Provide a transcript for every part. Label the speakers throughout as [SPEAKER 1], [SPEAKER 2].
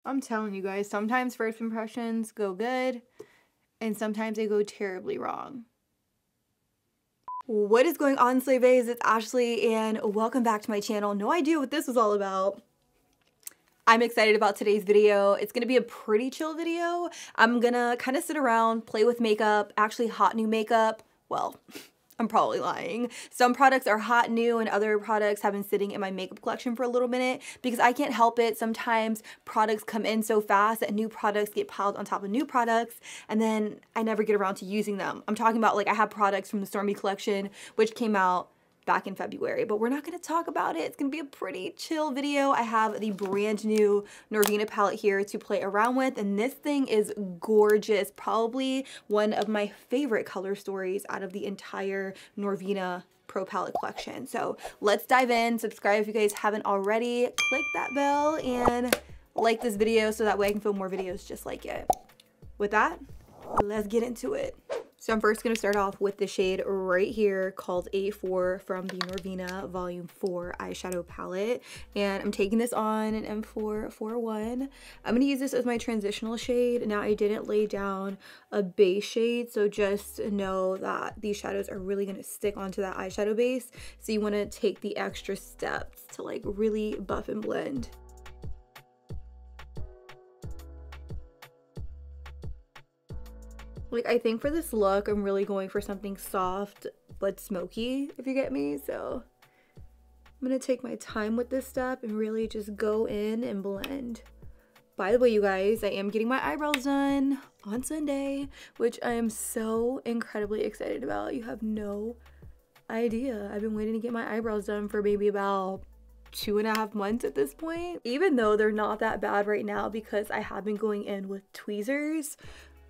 [SPEAKER 1] I'm telling you guys, sometimes first impressions go good and sometimes they go terribly wrong. What is going on, Slay Baes? It's Ashley and welcome back to my channel. No idea what this was all about. I'm excited about today's video. It's gonna be a pretty chill video. I'm gonna kind of sit around, play with makeup, actually hot new makeup. Well, I'm probably lying. Some products are hot new and other products have been sitting in my makeup collection for a little minute because I can't help it. Sometimes products come in so fast that new products get piled on top of new products and then I never get around to using them. I'm talking about, like, I have products from the Stormy collection which came out back in February, but we're not going to talk about it. It's going to be a pretty chill video. I have the brand new Norvina palette here to play around with, and this thing is gorgeous. Probably one of my favorite color stories out of the entire Norvina Pro Palette collection. So let's dive in. Subscribe if you guys haven't already. Click that bell and like this video so that way I can film more videos just like it. With that, let's get into it. So I'm first going to start off with the shade right here called A4 from the Norvina Volume 4 eyeshadow palette. And I'm taking this on an M441. I'm going to use this as my transitional shade. Now, I didn't lay down a base shade, so just know that these shadows are really going to stick onto that eyeshadow base. So you want to take the extra steps to like really buff and blend. Like, I think for this look, I'm really going for something soft but smoky, if you get me. So I'm going to take my time with this step and really just go in and blend. By the way, you guys, I am getting my eyebrows done on Sunday, which I am so incredibly excited about. You have no idea. I've been waiting to get my eyebrows done for maybe about 2.5 months at this point. Even though they're not that bad right now because I have been going in with tweezers,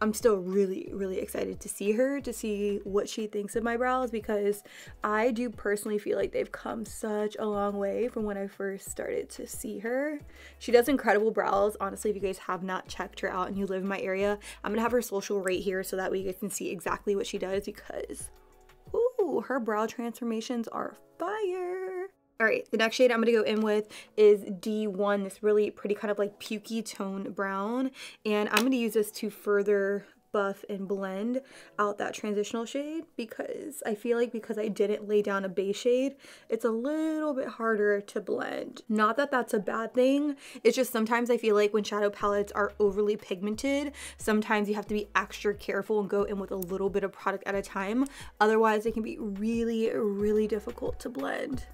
[SPEAKER 1] I'm still really excited to see her, to see what she thinks of my brows, because I do personally feel like they've come such a long way from when I first started to see her. She does incredible brows. Honestly, if you guys have not checked her out and you live in my area, I'm gonna have her social right here so that way you guys can see exactly what she does, because ooh, her brow transformations are fire. All right, the next shade I'm gonna go in with is D1, this really pretty kind of like pukey tone brown. And I'm gonna use this to further buff and blend out that transitional shade, because I feel like because I didn't lay down a base shade, it's a little bit harder to blend. Not that that's a bad thing, it's just sometimes I feel like when shadow palettes are overly pigmented, sometimes you have to be extra careful and go in with a little bit of product at a time. Otherwise, it can be really difficult to blend.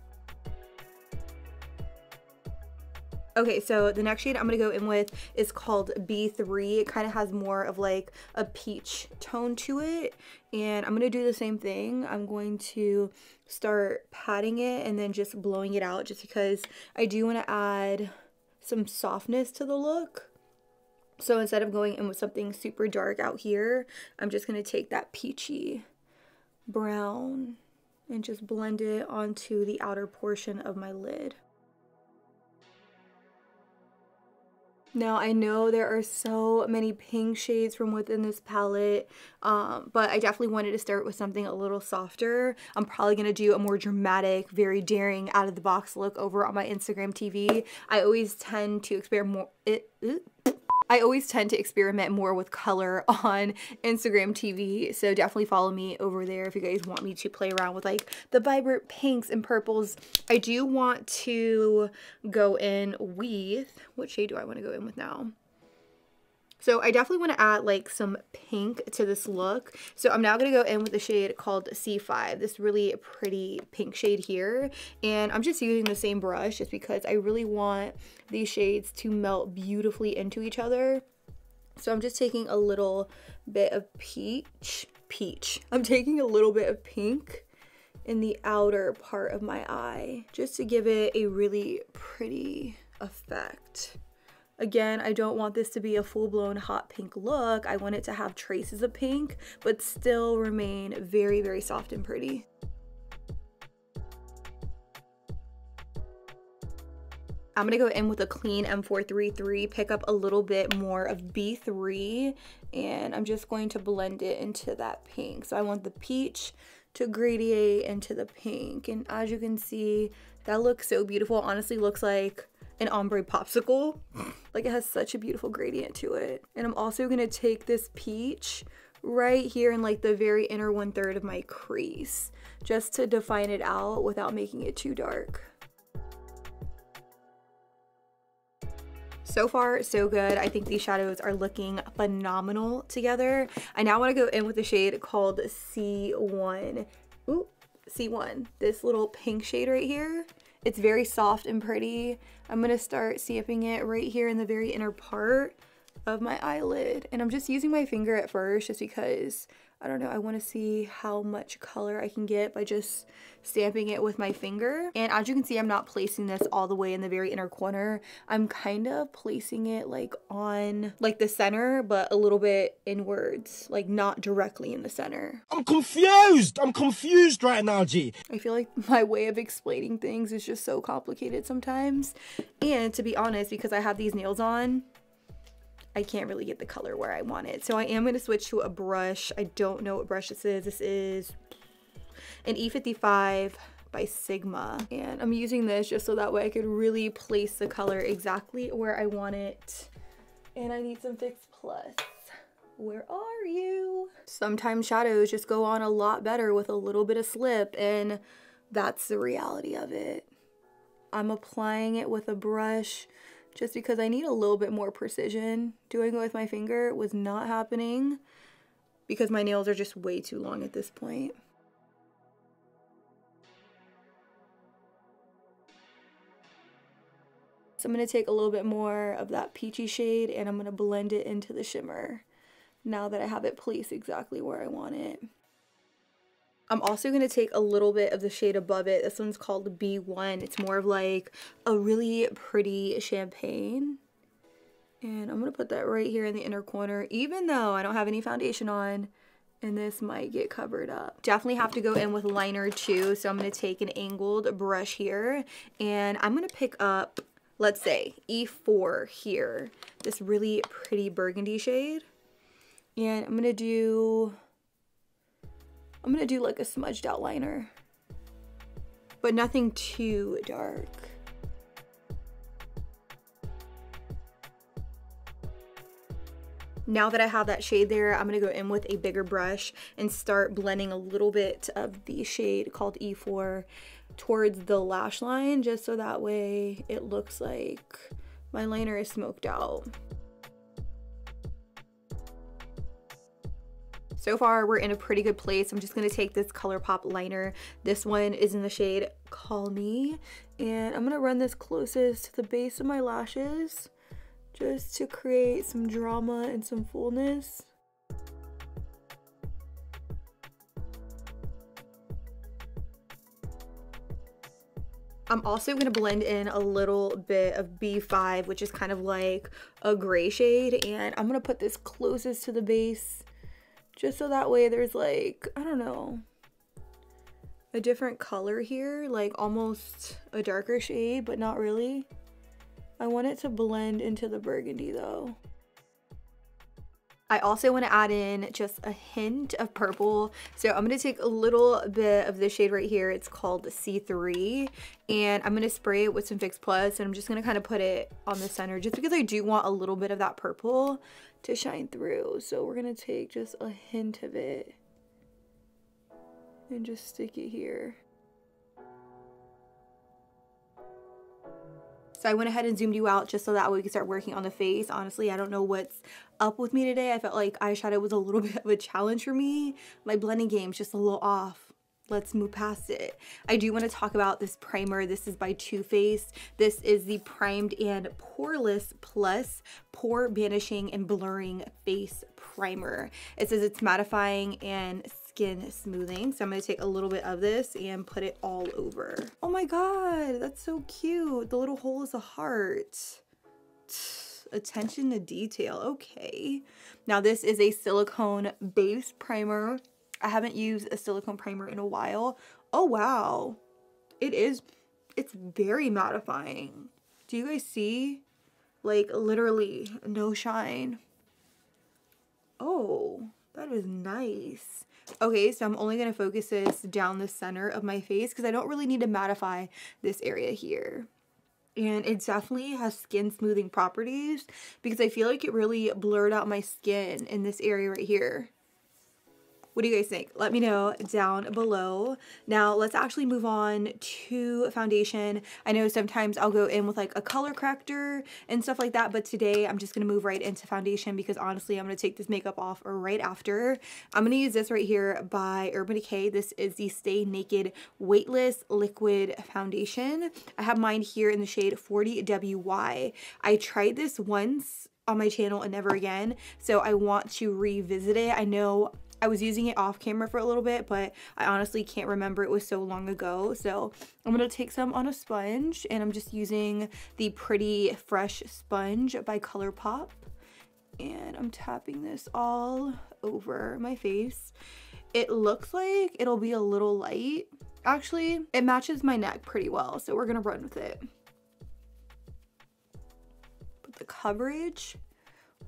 [SPEAKER 1] Okay, so the next shade I'm gonna go in with is called B3. It kind of has more of like a peach tone to it. And I'm gonna do the same thing. I'm going to start patting it and then just blowing it out, just because I do want to add some softness to the look. So instead of going in with something super dark out here, I'm just gonna take that peachy brown and just blend it onto the outer portion of my lid. Now, I know there are so many pink shades from within this palette, but I definitely wanted to start with something a little softer. I'm probably going to do a more dramatic, very daring, out-of-the-box look over on my Instagram TV. I always tend to experiment more with color on Instagram TV, so definitely follow me over there if you guys want me to play around with like the vibrant pinks and purples. I do want to go in with, what shade do I want to go in with now? So I definitely want to add like some pink to this look. So I'm now going to go in with a shade called C5, this really pretty pink shade here. And I'm just using the same brush just because I really want these shades to melt beautifully into each other. So I'm just taking a little bit of peach. I'm taking a little bit of pink in the outer part of my eye just to give it a really pretty effect. Again, I don't want this to be a full-blown hot pink look. I want it to have traces of pink, but still remain very soft and pretty. I'm gonna go in with a clean M433, pick up a little bit more of B3, and I'm just going to blend it into that pink. So I want the peach to gradate into the pink, and as you can see, that looks so beautiful. Honestly, looks like an ombre popsicle. Like, it has such a beautiful gradient to it. And I'm also gonna take this peach right here in like the very inner 1/3 of my crease, just to define it out without making it too dark. So far, so good. I think these shadows are looking phenomenal together. I now want to go in with a shade called C1. Ooh, C1. This little pink shade right here. It's very soft and pretty. I'm going to start stamping it right here in the very inner part of my eyelid. And I'm just using my finger at first just because, I don't know, I want to see how much color I can get by just stamping it with my finger. And as you can see, I'm not placing this all the way in the very inner corner. I'm kind of placing it like on like the center, but a little bit inwards, like not directly in the center.
[SPEAKER 2] I'm confused right now, G.
[SPEAKER 1] I feel like my way of explaining things is just so complicated sometimes. And to be honest, because I have these nails on, I can't really get the color where I want it. So I am going to switch to a brush. I don't know what brush this is. This is an E55 by Sigma. And I'm using this just so that way I could really place the color exactly where I want it. And I need some Fix Plus. Where are you? Sometimes shadows just go on a lot better with a little bit of slip, and that's the reality of it. I'm applying it with a brush just because I need a little bit more precision. Doing it with my finger was not happening because my nails are just way too long at this point. So I'm going to take a little bit more of that peachy shade and I'm going to blend it into the shimmer now that I have it placed exactly where I want it. I'm also going to take a little bit of the shade above it. This one's called B1. It's more of like a really pretty champagne. And I'm going to put that right here in the inner corner, even though I don't have any foundation on. And this might get covered up. Definitely have to go in with liner too. So I'm going to take an angled brush here. And I'm going to pick up, let's say, E4 here. This really pretty burgundy shade. And I'm going to do like a smudged outliner, but nothing too dark. Now that I have that shade there, I'm gonna go in with a bigger brush and start blending a little bit of the shade called E4 towards the lash line, just so that way it looks like my liner is smoked out. So far, we're in a pretty good place. I'm just going to take this ColourPop liner. This one is in the shade Call Me. And I'm going to run this closest to the base of my lashes just to create some drama and some fullness. I'm also going to blend in a little bit of B5, which is kind of like a gray shade. And I'm going to put this closest to the base, just so that way there's like, I don't know, a different color here, like almost a darker shade, but not really. I want it to blend into the burgundy though. I also want to add in just a hint of purple. So I'm going to take a little bit of this shade right here. It's called C3. And I'm going to spray it with some Fix Plus. And I'm just going to kind of put it on the center just because I do want a little bit of that purple to shine through. So we're going to take just a hint of it and just stick it here. So I went ahead and zoomed you out just so that way we can start working on the face. Honestly, I don't know what's up with me today. I felt like eyeshadow was a little bit of a challenge for me. My blending game's just a little off. Let's move past it. I do want to talk about this primer. This is by Too Faced. This is the Primed and Poreless Plus Pore Banishing and Blurring Face Primer. It says it's mattifying and skin smoothing. So I'm going to take a little bit of this and put it all over. Oh my god, that's so cute. The little hole is a heart. Attention to detail. Okay. Now this is a silicone base primer. I haven't used a silicone primer in a while. Oh wow. It's very mattifying. Do you guys see? Like literally no shine. Oh, that is nice. Okay, so I'm only going to focus this down the center of my face because I don't really need to mattify this area here. and it definitely has skin smoothing properties because I feel like it really blurred out my skin in this area right here. What do you guys think? Let me know down below. Now let's actually move on to foundation. I know sometimes I'll go in with like a color corrector and stuff like that, but today I'm just gonna move right into foundation because honestly I'm gonna take this makeup off right after. I'm gonna use this right here by Urban Decay. This is the Stay Naked Weightless Liquid Foundation. I have mine here in the shade 40WY. I tried this once on my channel and never again, so I want to revisit it. I know I was using it off camera for a little bit, but I honestly can't remember, it was so long ago. So I'm gonna take some on a sponge, and I'm just using the Pretty Fresh Sponge by ColourPop, and I'm tapping this all over my face. It looks like it'll be a little light. Actually, it matches my neck pretty well, so we're gonna run with it. But the coverage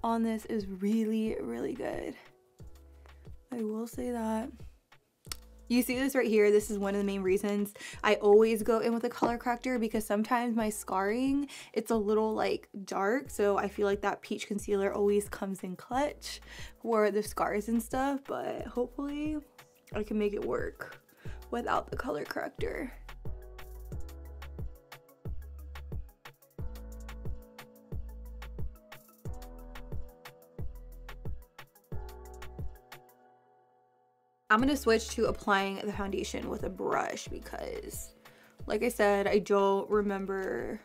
[SPEAKER 1] on this is really, really good. I will say that. You see this right here, this is one of the main reasons I always go in with a color corrector, because sometimes my scarring, it's a little like dark, so I feel like that peach concealer always comes in clutch for the scars and stuff, but hopefully I can make it work without the color corrector. I'm going to switch to applying the foundation with a brush because, like I said, I don't remember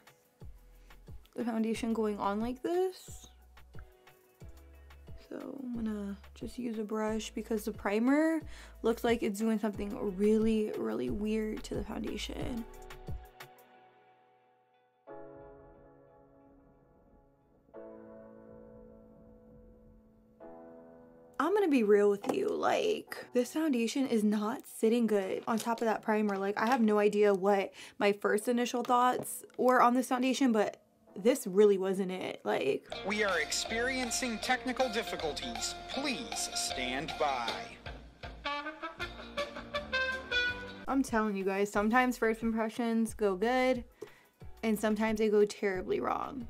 [SPEAKER 1] the foundation going on like this. So I'm going to just use a brush because the primer looks like it's doing something really, really weird to the foundation. I'm gonna be real with you, like, this foundation is not sitting good on top of that primer. Like, I have no idea what my first initial thoughts were on this foundation, but this really wasn't it. Like,
[SPEAKER 3] we are experiencing technical difficulties. Please stand by.
[SPEAKER 1] I'm telling you guys, sometimes first impressions go good and sometimes they go terribly wrong.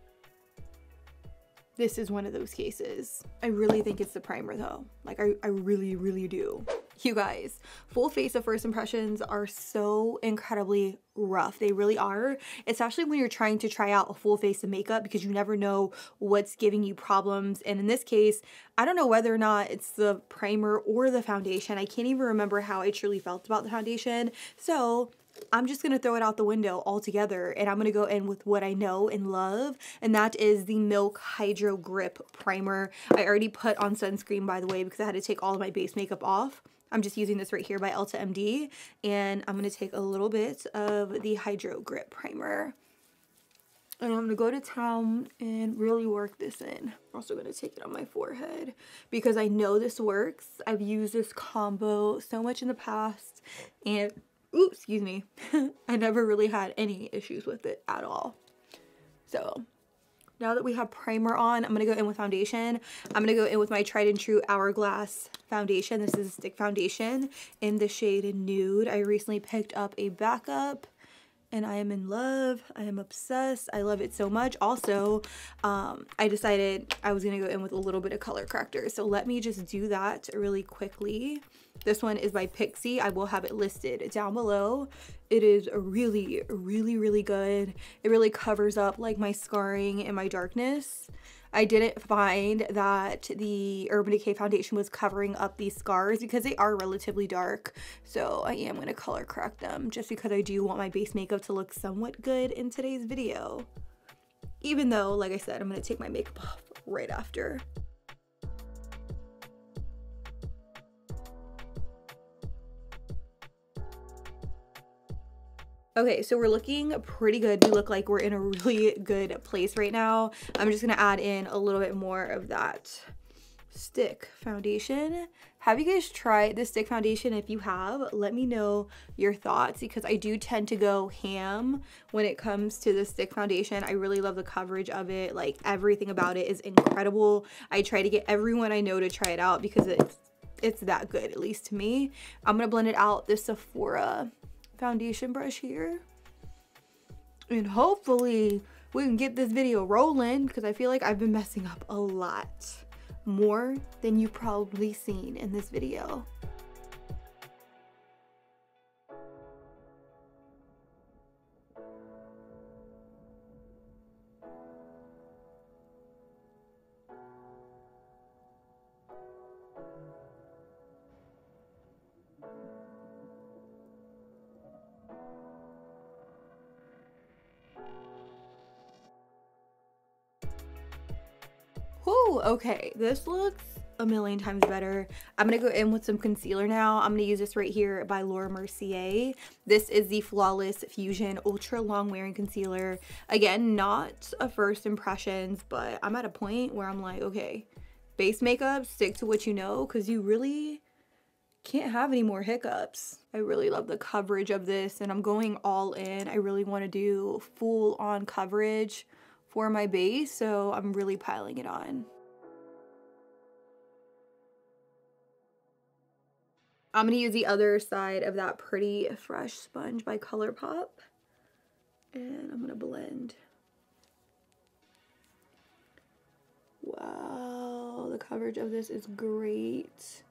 [SPEAKER 1] This is one of those cases. I really think it's the primer though. Like, I really, really do. You guys, full face of first impressions are so incredibly rough. They really are, especially when you're trying to try out a full face of makeup, because you never know what's giving you problems. And in this case, I don't know whether or not it's the primer or the foundation. I can't even remember how I truly felt about the foundation. So I'm just gonna throw it out the window altogether, and I'm gonna go in with what I know and love, and that is the Milk Hydro Grip Primer. I already put on sunscreen, by the way, because I had to take all of my base makeup off. I'm just using this right here by Ulta MD, and I'm gonna take a little bit of the Hydro Grip Primer. And I'm gonna go to town and really work this in. I'm also gonna take it on my forehead because I know this works. I've used this combo so much in the past, and ooh, excuse me, I never really had any issues with it at all. So now that we have primer on, I'm going to go in with foundation. I'm going to go in with my tried and true Hourglass foundation. This is a stick foundation in the shade Nude. I recently picked up a backup and I am in love. I am obsessed. I love it so much. Also, I decided I was going to go in with a little bit of color corrector. So let me just do that really quickly. This one is by Pixie. I will have it listed down below. It is really, really, really good. It really covers up like my scarring and my darkness. I didn't find that the Urban Decay foundation was covering up these scars because they are relatively dark. So I am going to color correct them just because I do want my base makeup to look somewhat good in today's video. Even though, like I said, I'm going to take my makeup off right after. Okay, so we're looking pretty good. We look like we're in a really good place right now. I'm just gonna add in a little bit more of that stick foundation. Have you guys tried this stick foundation? If you have, let me know your thoughts, because I do tend to go ham when it comes to the stick foundation. I really love the coverage of it. Like, everything about it is incredible. I try to get everyone I know to try it out because it's that good, at least to me. I'm gonna blend it out this Sephora foundation brush here, And hopefully we can get this video rolling, because I feel like I've been messing up a lot. More than you've probably seen in this video. Whew, okay, this looks a million times better. I'm gonna go in with some concealer now. I'm gonna use this right here by Laura Mercier. This is the Flawless Fusion Ultra Long Wearing Concealer. Again, not a first impressions, but I'm at a point where I'm like, okay, base makeup, stick to what you know, because you really can't have any more hiccups. I really love the coverage of this, and I'm going all in. I really want to do full on coverage for my base, so I'm really piling it on. I'm going to use the other side of that Pretty Fresh sponge by ColourPop, and I'm going to blend. Wow, the coverage of this is great.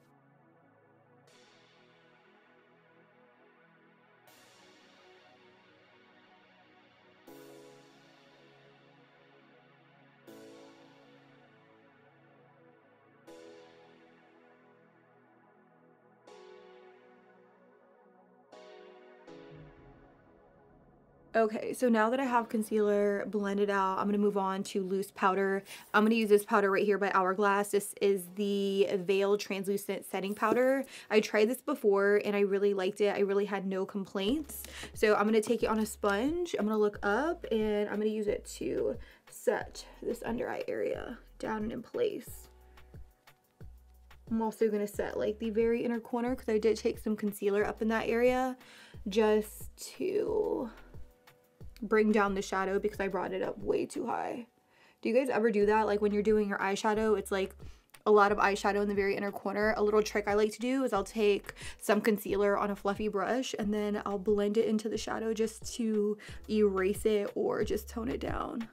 [SPEAKER 1] Okay, so now that I have concealer blended out, I'm going to move on to loose powder. I'm going to use this powder right here by Hourglass. This is the Veil Translucent Setting Powder. I tried this before and I really liked it. I really had no complaints. So I'm going to take it on a sponge. I'm going to look up and I'm going to use it to set this under eye area down and in place. I'm also going to set like the very inner corner because I did take some concealer up in that area just to bring down the shadow because I brought it up way too high. Do you guys ever do that? Like when you're doing your eyeshadow, it's like a lot of eyeshadow in the very inner corner. A little trick I like to do is I'll take some concealer on a fluffy brush and then I'll blend it into the shadow just to erase it or just tone it down.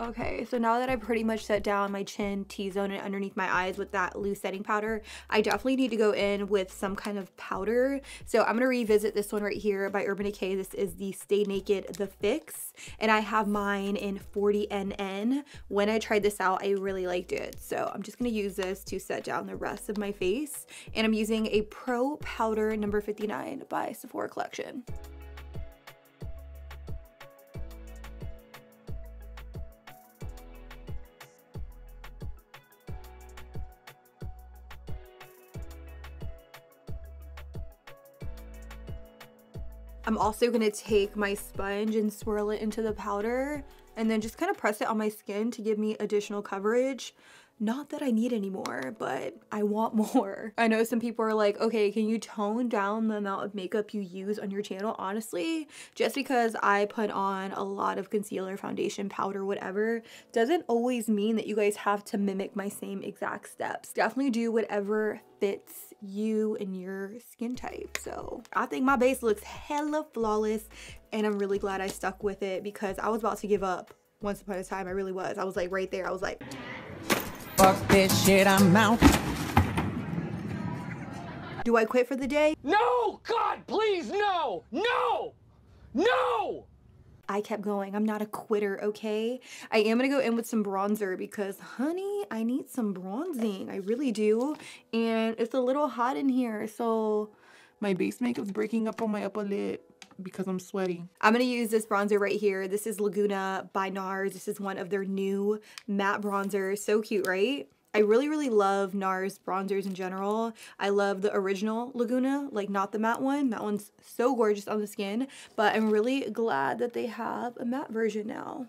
[SPEAKER 1] Okay, so now that I pretty much set down my chin, T-zone, and underneath my eyes with that loose setting powder, I definitely need to go in with some kind of powder. So I'm going to revisit this one right here by Urban Decay. This is the Stay Naked The Fix, and I have mine in 40NN. When I tried this out, I really liked it. So I'm just going to use this to set down the rest of my face, and I'm using a Pro Powder number 59 by Sephora Collection. I'm also going to take my sponge and swirl it into the powder and then just kind of press it on my skin to give me additional coverage. Not that I need any more, but I want more. I know some people are like, okay, can you tone down the amount of makeup you use on your channel? Honestly, just because I put on a lot of concealer, foundation, powder, whatever, doesn't always mean that you guys have to mimic my same exact steps. Definitely do whatever fits you and your skin type. So I think my base looks hella flawless and I'm really glad I stuck with it because I was about to give up once upon a time. I really was. I was like right there. I was like,
[SPEAKER 4] fuck this shit, I'm out.
[SPEAKER 1] do I quit for the day?
[SPEAKER 2] No! God, please, no! No! No!
[SPEAKER 1] I kept going. I'm not a quitter, okay? I am going to go in with some bronzer because, honey, I need some bronzing. I really do. And it's a little hot in here, so my base makeup's breaking up on my upper lip because I'm sweaty. I'm going to use this bronzer right here. This is Laguna by NARS. This is one of their new matte bronzers. So cute, right? I really love NARS bronzers in general. I love the original Laguna, like not the matte one. That one's so gorgeous on the skin, but I'm really glad that they have a matte version now.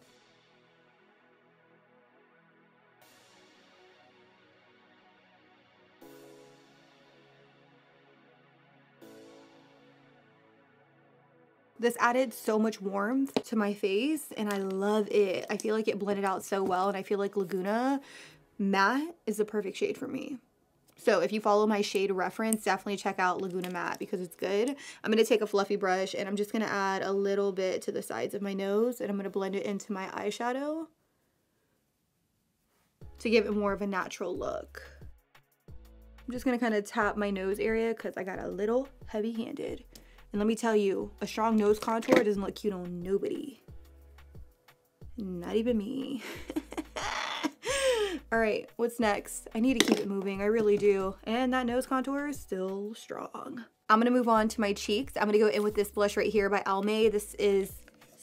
[SPEAKER 1] This added so much warmth to my face and I love it. I feel like it blended out so well and I feel like Laguna matte is the perfect shade for me. So if you follow my shade reference, definitely check out Laguna Matte because it's good. I'm going to take a fluffy brush and I'm just going to add a little bit to the sides of my nose, and I'm going to blend it into my eyeshadow to give it more of a natural look. I'm just going to kind of tap my nose area because I got a little heavy-handed. And let me tell you, a strong nose contour doesn't look cute on nobody. Not even me. All right, what's next? I need to keep it moving, I really do. And that nose contour is still strong. I'm gonna move on to my cheeks. I'm gonna go in with this blush right here by Almay. This is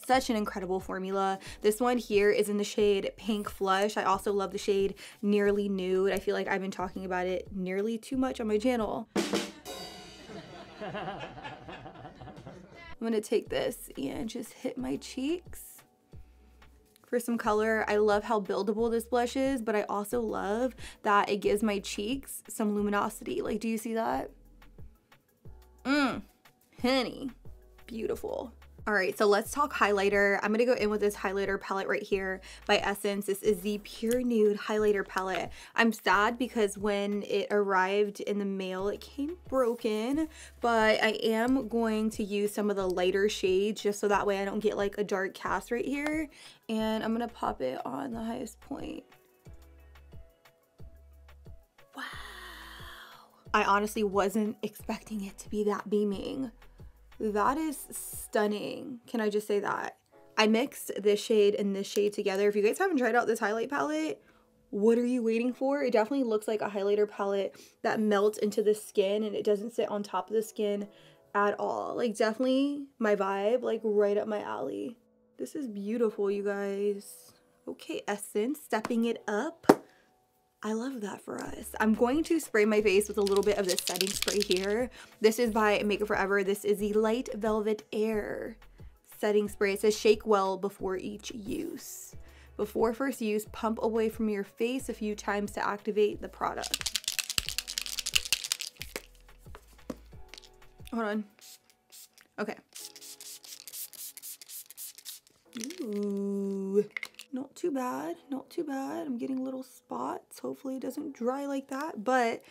[SPEAKER 1] such an incredible formula. This one here is in the shade Pink Flush. I also love the shade Nearly Nude. I feel like I've been talking about it nearly too much on my channel. I'm gonna take this and just hit my cheeks. For some color, I love how buildable this blush is, but I also love that it gives my cheeks some luminosity. Like, do you see that? Honey, beautiful. All right, so let's talk highlighter. I'm gonna go in with this highlighter palette right here by Essence. This is the Pure Nude highlighter palette. I'm sad because when it arrived in the mail, it came broken, but I am going to use some of the lighter shades just so that way I don't get like a dark cast right here. And I'm gonna pop it on the highest point. Wow. I honestly wasn't expecting it to be that beaming. That is stunning. Can I just say that? I mixed this shade and this shade together. If you guys haven't tried out this highlight palette, what are you waiting for? It definitely looks like a highlighter palette that melts into the skin and it doesn't sit on top of the skin at all. Like, definitely my vibe, like right up my alley. This is beautiful, you guys. Okay, Essence, stepping it up. I love that for us. I'm going to spray my face with a little bit of this setting spray here. This is by Makeup Forever. This is the Light Velvet Air setting spray. It says shake well before each use. Before first use, pump away from your face a few times to activate the product. Hold on. Okay. Ooh. Not too bad, not too bad. I'm getting little spots. Hopefully it doesn't dry like that, but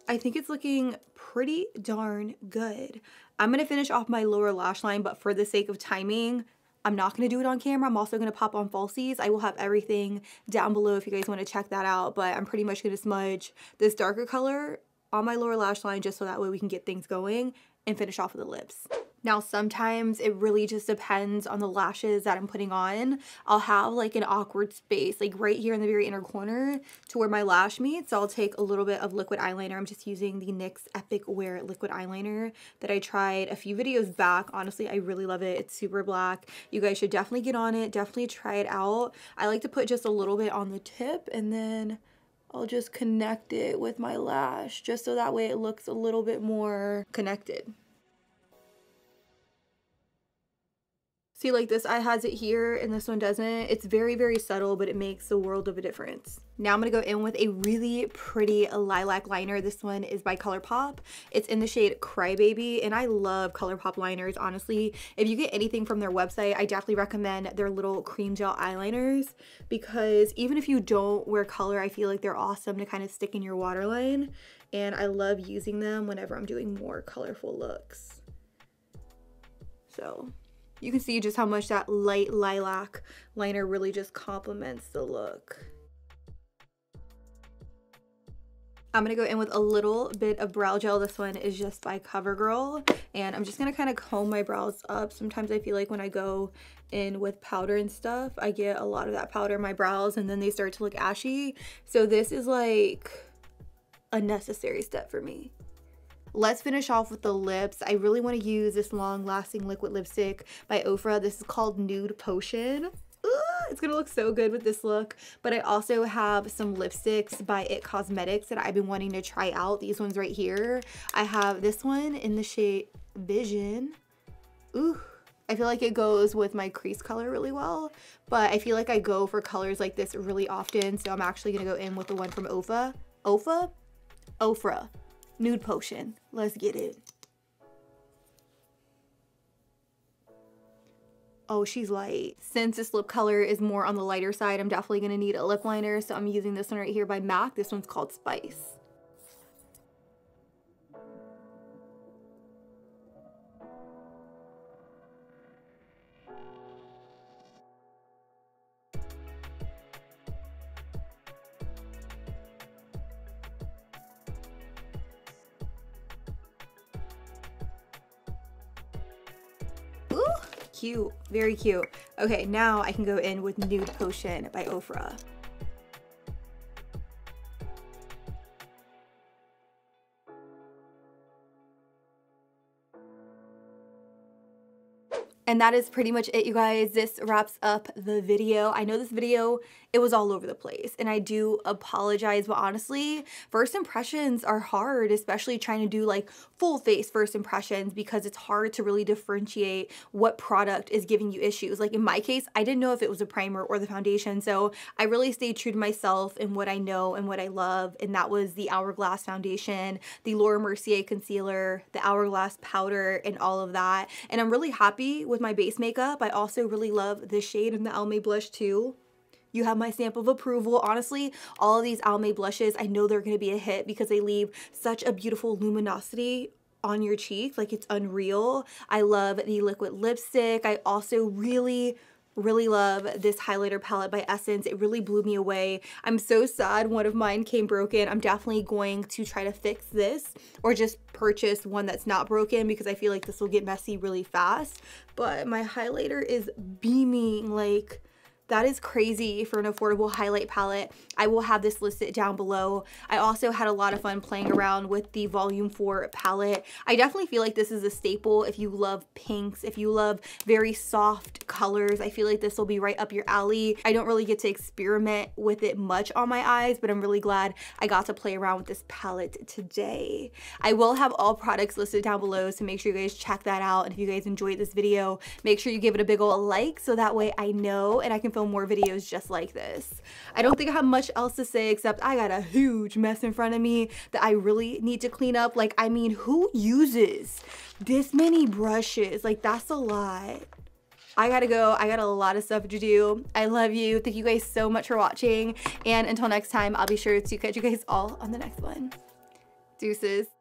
[SPEAKER 1] I think it's looking pretty darn good. I'm gonna finish off my lower lash line, but for the sake of timing, I'm not gonna do it on camera. I'm also gonna pop on falsies. I will have everything down below if you guys wanna check that out, but I'm pretty much gonna smudge this darker color on my lower lash line just so that way we can get things going and finish off with the lips. Now, sometimes it really just depends on the lashes that I'm putting on. I'll have like an awkward space, like right here in the very inner corner to where my lash meets. So I'll take a little bit of liquid eyeliner. I'm just using the NYX Epic Wear liquid eyeliner that I tried a few videos back. Honestly, I really love it. It's super black. You guys should definitely get on it. Definitely try it out. I like to put just a little bit on the tip and then I'll just connect it with my lash just so that way it looks a little bit more connected. See, like this eye has it here and this one doesn't. It's very, very subtle, but it makes a world of a difference. Now I'm gonna go in with a really pretty lilac liner. This one is by ColourPop. It's in the shade Crybaby, and I love ColourPop liners, honestly. If you get anything from their website, I definitely recommend their little cream gel eyeliners because even if you don't wear color, I feel like they're awesome to kind of stick in your waterline, and I love using them whenever I'm doing more colorful looks. So you can see just how much that light lilac liner really just complements the look. I'm gonna go in with a little bit of brow gel. This one is just by CoverGirl, and I'm just gonna kind of comb my brows up. Sometimes I feel like when I go in with powder and stuff, I get a lot of that powder in my brows and then they start to look ashy. So this is like a necessary step for me. Let's finish off with the lips. I really want to use this long-lasting liquid lipstick by Ofra. This is called Nude Potion. It's gonna look so good with this look. But I also have some lipsticks by It Cosmetics that I've been wanting to try out. These ones right here. I have this one in the shade Vision. Ooh, I feel like it goes with my crease color really well. But I feel like I go for colors like this really often. So I'm actually gonna go in with the one from Ofra. Nude Potion. Let's get it. Oh, she's light. Since this lip color is more on the lighter side, I'm definitely gonna need a lip liner. So I'm using this one right here by MAC. This one's called Spice. Cute, very cute. Okay, now I can go in with Nude Potion by Ofra. And that is pretty much it, you guys. This wraps up the video. I know this video, it was all over the place, and I do apologize, but honestly, first impressions are hard, especially trying to do like full face first impressions, because it's hard to really differentiate what product is giving you issues. Like in my case, I didn't know if it was a primer or the foundation, so I really stayed true to myself and what I know and what I love, and that was the Hourglass foundation, the Laura Mercier concealer, the Hourglass powder, and all of that. And I'm really happy with my base makeup. I also really love the shade in the Almay blush too. You have my stamp of approval. Honestly, all of these Almay blushes, I know they're going to be a hit because they leave such a beautiful luminosity on your cheek. Like, it's unreal. I love the liquid lipstick. I also really love this highlighter palette by Essence. It really blew me away. I'm so sad one of mine came broken. I'm definitely going to try to fix this or just purchase one that's not broken, because I feel like this will get messy really fast. But my highlighter is beaming. Like, that is crazy for an affordable highlight palette. I will have this listed down below. I also had a lot of fun playing around with the Volume 4 palette. I definitely feel like this is a staple if you love pinks, if you love very soft colors. I feel like this will be right up your alley. I don't really get to experiment with it much on my eyes, but I'm really glad I got to play around with this palette today. I will have all products listed down below, so make sure you guys check that out. And if you guys enjoyed this video, make sure you give it a big ol' like, so that way I know and I can film more videos just like this. I don't think I have much else to say, except I got a huge mess in front of me that I really need to clean up. Like, I mean, who uses this many brushes? Like, that's a lot. I gotta go. I got a lot of stuff to do. I love you. Thank you guys so much for watching, and until next time, I'll be sure to catch you guys all on the next one. Deuces.